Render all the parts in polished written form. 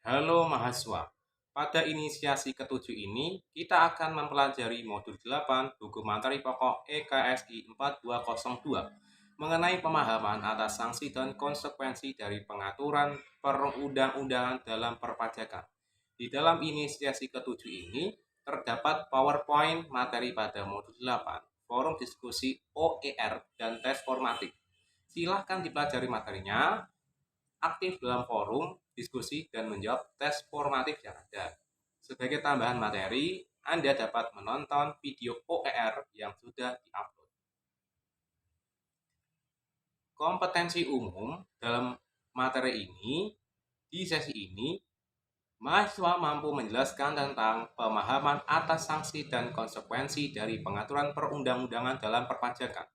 Halo mahasiswa, pada inisiasi ketujuh ini kita akan mempelajari modul 8 buku materi pokok EKSI 4202 mengenai pemahaman atas sanksi dan konsekuensi dari pengaturan perundang-undangan dalam perpajakan. Di dalam inisiasi ketujuh ini terdapat PowerPoint materi pada modul 8, forum diskusi OER dan tes formatif. Silahkan dipelajari materinya, aktif dalam forum, diskusi, dan menjawab tes formatif yang ada. Sebagai tambahan materi, Anda dapat menonton video OER yang sudah diupload. Kompetensi umum dalam materi ini, di sesi ini, mahasiswa mampu menjelaskan tentang pemahaman atas sanksi dan konsekuensi dari pengaturan perundang-undangan dalam perpajakan.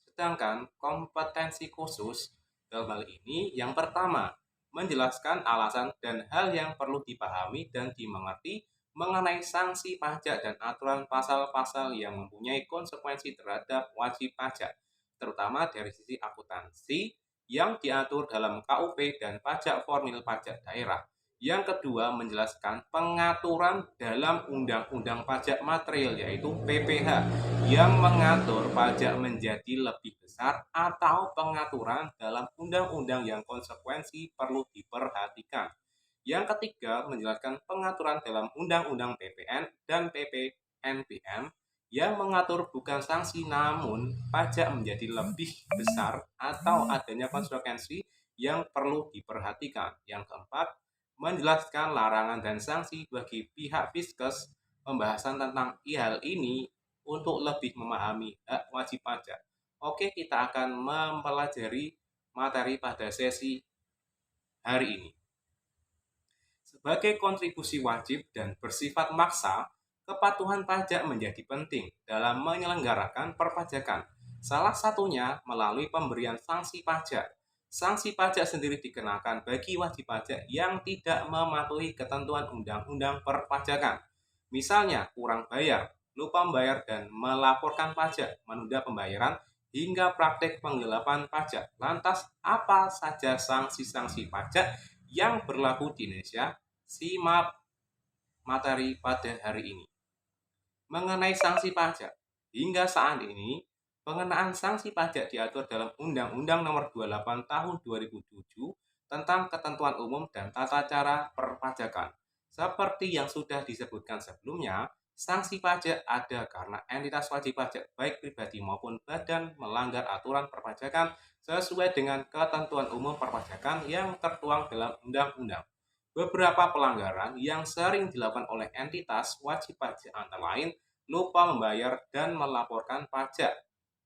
Sedangkan kompetensi khusus dalam hal ini yang pertama, menjelaskan alasan dan hal yang perlu dipahami dan dimengerti mengenai sanksi pajak dan aturan pasal-pasal yang mempunyai konsekuensi terhadap wajib pajak, terutama dari sisi akuntansi yang diatur dalam KUP dan pajak formil pajak daerah. Yang kedua, menjelaskan pengaturan dalam Undang-Undang Pajak Material yaitu PPH yang mengatur pajak menjadi lebih besar atau pengaturan dalam undang-undang yang konsekuensi perlu diperhatikan. Yang ketiga, menjelaskan pengaturan dalam Undang-Undang PPN dan PPNBM yang mengatur bukan sanksi namun pajak menjadi lebih besar atau adanya konsekuensi yang perlu diperhatikan. Yang keempat, menjelaskan larangan dan sanksi bagi pihak Fiskes. Pembahasan tentang hal ini untuk lebih memahami hak wajib pajak. Oke, kita akan mempelajari materi pada sesi hari ini. Sebagai kontribusi wajib dan bersifat maksa, kepatuhan pajak menjadi penting dalam menyelenggarakan perpajakan. Salah satunya melalui pemberian sanksi pajak. Sanksi pajak sendiri dikenakan bagi wajib pajak yang tidak mematuhi ketentuan undang-undang perpajakan. Misalnya, kurang bayar, lupa membayar dan melaporkan pajak, menunda pembayaran, hingga praktik penggelapan pajak. Lantas, apa saja sanksi-sanksi pajak yang berlaku di Indonesia? Simak materi pada hari ini. Mengenai sanksi pajak, hingga saat ini, pengenaan sanksi pajak diatur dalam Undang-Undang Nomor 28 Tahun 2007 tentang Ketentuan Umum dan Tata Cara Perpajakan. Seperti yang sudah disebutkan sebelumnya, sanksi pajak ada karena entitas wajib pajak, baik pribadi maupun badan, melanggar aturan perpajakan sesuai dengan ketentuan umum perpajakan yang tertuang dalam undang-undang. Beberapa pelanggaran yang sering dilakukan oleh entitas wajib pajak antara lain lupa membayar dan melaporkan pajak,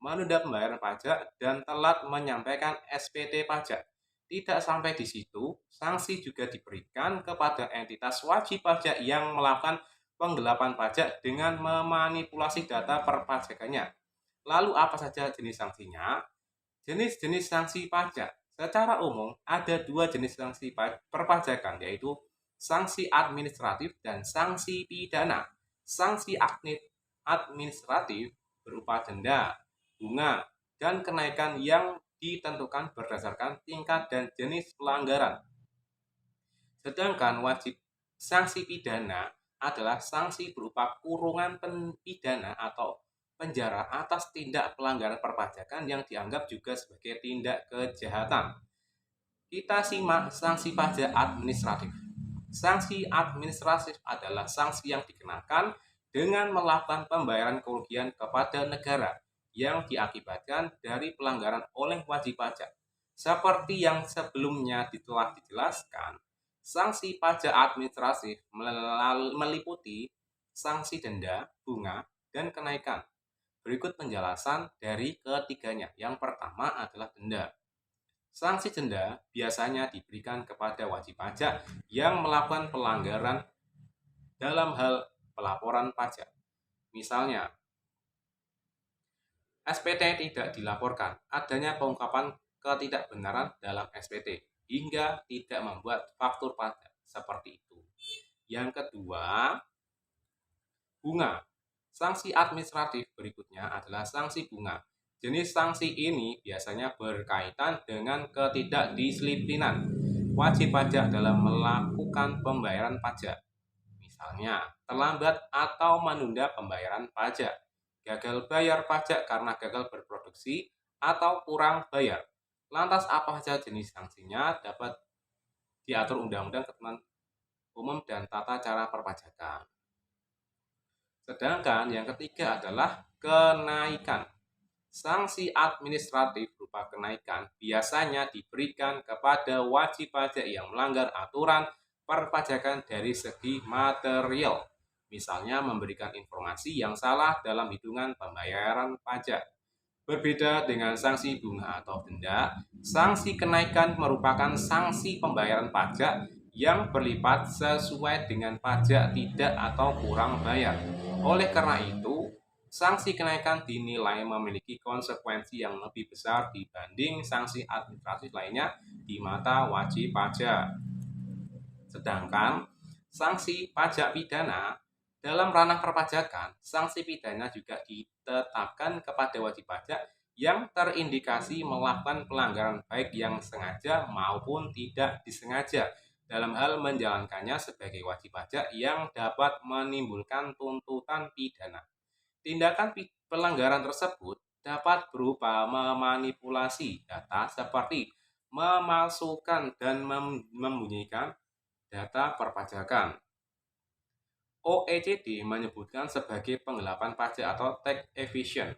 menunda pembayaran pajak, dan telat menyampaikan SPT pajak. Tidak sampai di situ, sanksi juga diberikan kepada entitas wajib pajak yang melakukan penggelapan pajak dengan memanipulasi data perpajakannya. Lalu apa saja jenis sanksinya? Jenis-jenis sanksi pajak. Secara umum, ada dua jenis sanksi perpajakan, yaitu sanksi administratif dan sanksi pidana. Sanksi administratif berupa denda, bunga, dan kenaikan yang ditentukan berdasarkan tingkat dan jenis pelanggaran. Sedangkan wajib sanksi pidana adalah sanksi berupa kurungan pidana atau penjara atas tindak pelanggaran perpajakan yang dianggap juga sebagai tindak kejahatan. Kita simak sanksi pajak administratif. Sanksi administratif adalah sanksi yang dikenakan dengan melakukan pembayaran kerugian kepada negara yang diakibatkan dari pelanggaran oleh wajib pajak. Seperti yang sebelumnya telah dijelaskan, sanksi pajak administratif meliputi sanksi denda, bunga, dan kenaikan. Berikut penjelasan dari ketiganya. Yang pertama adalah denda. Sanksi denda biasanya diberikan kepada wajib pajak yang melakukan pelanggaran dalam hal pelaporan pajak. Misalnya, SPT tidak dilaporkan, adanya pengungkapan ketidakbenaran dalam SPT, hingga tidak membuat faktur pajak. Seperti itu. Yang kedua, bunga. Sanksi administratif berikutnya adalah sanksi bunga. Jenis sanksi ini biasanya berkaitan dengan ketidakdisiplinan. wajib pajak dalam melakukan pembayaran pajak. Misalnya, terlambat atau menunda pembayaran pajak, gagal bayar pajak karena gagal berproduksi, atau kurang bayar. Lantas apa saja jenis sanksinya dapat diatur Undang-Undang Ketentuan Umum dan Tata Cara Perpajakan. Sedangkan yang ketiga adalah kenaikan. Sanksi administratif berupa kenaikan biasanya diberikan kepada wajib pajak yang melanggar aturan perpajakan dari segi material. Misalnya memberikan informasi yang salah dalam hitungan pembayaran pajak. Berbeda dengan sanksi bunga atau denda, sanksi kenaikan merupakan sanksi pembayaran pajak yang berlipat sesuai dengan pajak tidak atau kurang bayar. Oleh karena itu, sanksi kenaikan dinilai memiliki konsekuensi yang lebih besar dibanding sanksi administratif lainnya di mata wajib pajak. Sedangkan sanksi pajak pidana dalam ranah perpajakan, sanksi pidana juga ditetapkan kepada wajib pajak yang terindikasi melakukan pelanggaran baik yang sengaja maupun tidak disengaja dalam hal menjalankannya sebagai wajib pajak yang dapat menimbulkan tuntutan pidana. Tindakan pelanggaran tersebut dapat berupa memanipulasi data seperti memalsukan dan membunyikan data perpajakan. OECD menyebutkan sebagai penggelapan pajak atau tax evasion.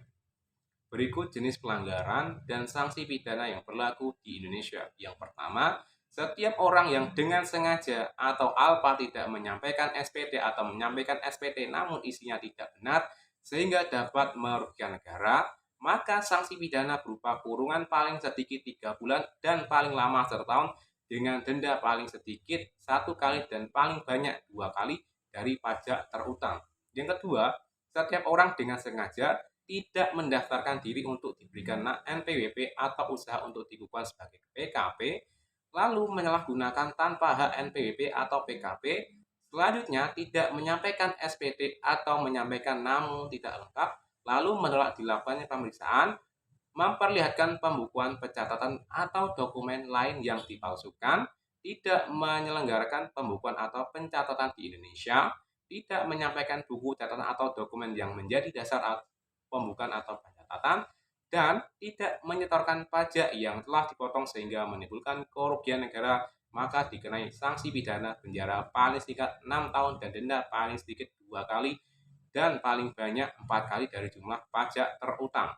Berikut jenis pelanggaran dan sanksi pidana yang berlaku di Indonesia. Yang pertama, setiap orang yang dengan sengaja atau alpa tidak menyampaikan SPT atau menyampaikan SPT namun isinya tidak benar sehingga dapat merugikan negara, maka sanksi pidana berupa kurungan paling sedikit 3 bulan dan paling lama 1 tahun dengan denda paling sedikit 1 kali dan paling banyak 2 kali dari pajak terutang. Yang kedua, setiap orang dengan sengaja tidak mendaftarkan diri untuk diberikan NPWP atau usaha untuk dikukuhkan sebagai PKP, lalu menyalahgunakan tanpa hak NPWP atau PKP, selanjutnya tidak menyampaikan SPT atau menyampaikan namun tidak lengkap, lalu menolak dilakukannya pemeriksaan, memperlihatkan pembukuan pencatatan atau dokumen lain yang dipalsukan, tidak menyelenggarakan pembukuan atau pencatatan di Indonesia, tidak menyampaikan buku catatan atau dokumen yang menjadi dasar pembukuan atau pencatatan, dan tidak menyetorkan pajak yang telah dipotong sehingga menimbulkan kerugian negara, maka dikenai sanksi pidana penjara paling sedikit 6 tahun dan denda paling sedikit 2 kali dan paling banyak 4 kali dari jumlah pajak terutang.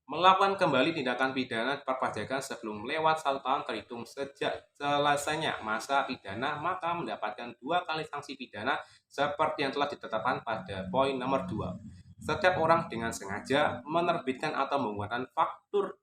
Melakukan kembali tindakan pidana perpajakan sebelum lewat 1 tahun terhitung sejak selesainya masa pidana, maka mendapatkan 2 kali sanksi pidana seperti yang telah ditetapkan pada poin nomor 2. Setiap orang dengan sengaja menerbitkan atau menggunakan faktur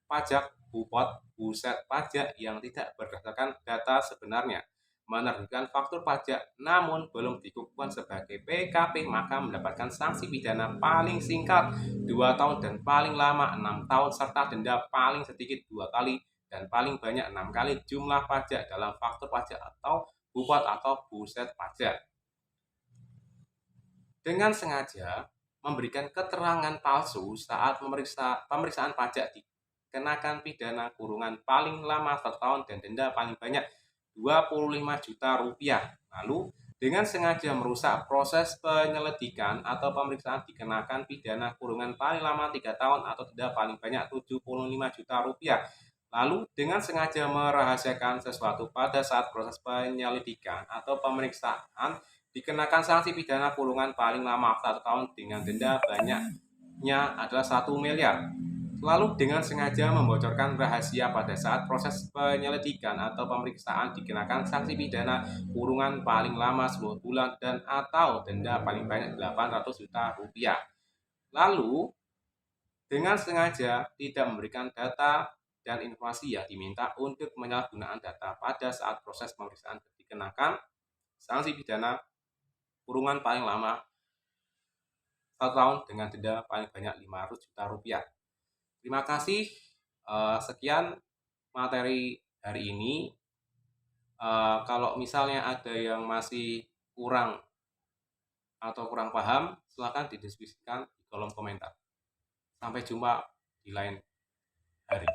pajak, bupot, buset pajak yang tidak berdasarkan data sebenarnya, menerbitkan faktur pajak namun belum dikukuhkan sebagai PKP, maka mendapatkan sanksi pidana paling singkat 2 tahun dan paling lama 6 tahun serta denda paling sedikit 2 kali dan paling banyak 6 kali jumlah pajak dalam faktur pajak atau bupot atau buset pajak. Dengan sengaja memberikan keterangan palsu saat pemeriksaan pajak dikenakan pidana kurungan paling lama 1 tahun dan denda paling banyak 25 juta rupiah. Lalu dengan sengaja merusak proses penyelidikan atau pemeriksaan dikenakan pidana kurungan paling lama 3 tahun atau denda paling banyak 75 juta rupiah. Lalu dengan sengaja merahasiakan sesuatu pada saat proses penyelidikan atau pemeriksaan dikenakan sanksi pidana kurungan paling lama 1 tahun dengan denda banyaknya adalah 1 miliar. Lalu dengan sengaja membocorkan rahasia pada saat proses penyelidikan atau pemeriksaan dikenakan sanksi pidana kurungan paling lama 10 bulan dan atau denda paling banyak 800 juta rupiah. Lalu dengan sengaja tidak memberikan data dan informasi yang diminta untuk penyalahgunaan data pada saat proses pemeriksaan dikenakan sanksi pidana kurungan paling lama 1 tahun dengan denda paling banyak 500 juta rupiah. Terima kasih. Sekian materi hari ini. Kalau misalnya ada yang masih kurang atau kurang paham, silakan didiskusikan di kolom komentar. Sampai jumpa di lain hari.